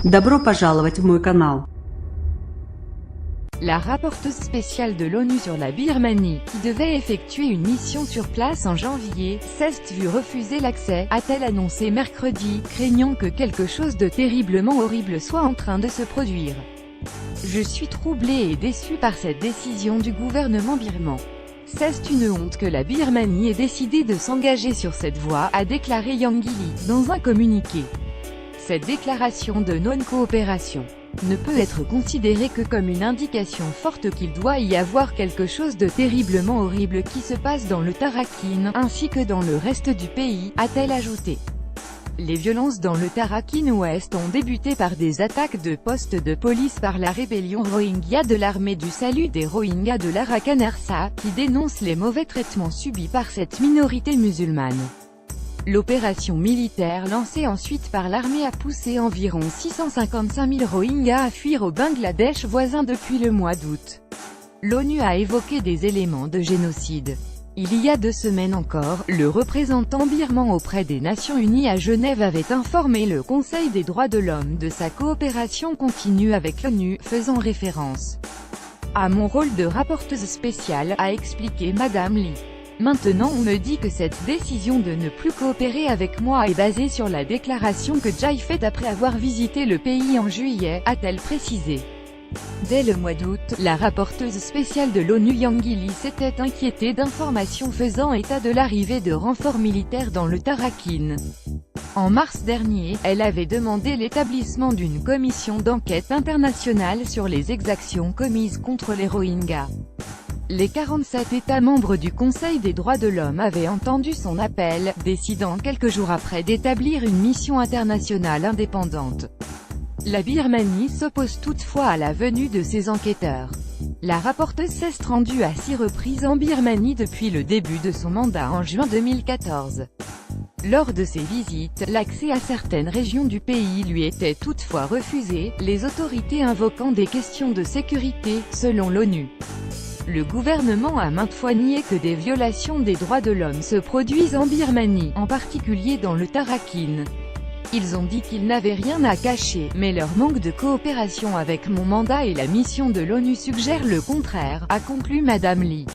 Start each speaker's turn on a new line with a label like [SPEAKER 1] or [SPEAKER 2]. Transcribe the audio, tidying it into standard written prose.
[SPEAKER 1] Добро пожаловать в мой канал.
[SPEAKER 2] La rapporteuse spéciale de l'ONU sur la Birmanie, qui devait effectuer une mission sur place en janvier, s'est vue refuser l'accès, a-t-elle annoncé mercredi, craignant que quelque chose de terriblement horrible soit en train de se produire. Je suis troublée et déçue par cette décision du gouvernement birman. C'est une honte que la Birmanie ait décidé de s'engager sur cette voie, a déclaré Yang Lee, dans un communiqué. Cette déclaration de non-coopération ne peut être considérée que comme une indication forte qu'il doit y avoir quelque chose de terriblement horrible qui se passe dans le Tarakine, ainsi que dans le reste du pays, a-t-elle ajouté. Les violences dans le Tarakine Ouest ont débuté par des attaques de postes de police par la rébellion Rohingya de l'armée du salut des Rohingyas de l'Arakan Arsa, qui dénonce les mauvais traitements subis par cette minorité musulmane. L'opération militaire lancée ensuite par l'armée a poussé environ 655 000 Rohingyas à fuir au Bangladesh voisin depuis le mois d'août. L'ONU a évoqué des éléments de génocide. Il y a 2 semaines encore, le représentant birman auprès des Nations Unies à Genève avait informé le Conseil des droits de l'homme de sa coopération continue avec l'ONU, faisant référence à mon rôle de rapporteuse spéciale, a expliqué Madame Lee. Maintenant on me dit que cette décision de ne plus coopérer avec moi est basée sur la déclaration que Jai fait après avoir visité le pays en juillet, a-t-elle précisé. Dès le mois d'août, la rapporteuse spéciale de l'ONU Yang Lee s'était inquiétée d'informations faisant état de l'arrivée de renforts militaires dans le Tarakine. En mars dernier, elle avait demandé l'établissement d'une commission d'enquête internationale sur les exactions commises contre les Rohingyas. Les 47 États membres du Conseil des droits de l'homme avaient entendu son appel, décidant quelques jours après d'établir une mission internationale indépendante. La Birmanie s'oppose toutefois à la venue de ces enquêteurs. La rapporteuse s'est rendue à 6 reprises en Birmanie depuis le début de son mandat en juin 2014. Lors de ces visites, l'accès à certaines régions du pays lui était toutefois refusé, les autorités invoquant des questions de sécurité, selon l'ONU. Le gouvernement a maintes fois nié que des violations des droits de l'homme se produisent en Birmanie, en particulier dans le Tarakine. Ils ont dit qu'ils n'avaient rien à cacher, mais leur manque de coopération avec mon mandat et la mission de l'ONU suggère le contraire, a conclu Madame Lee.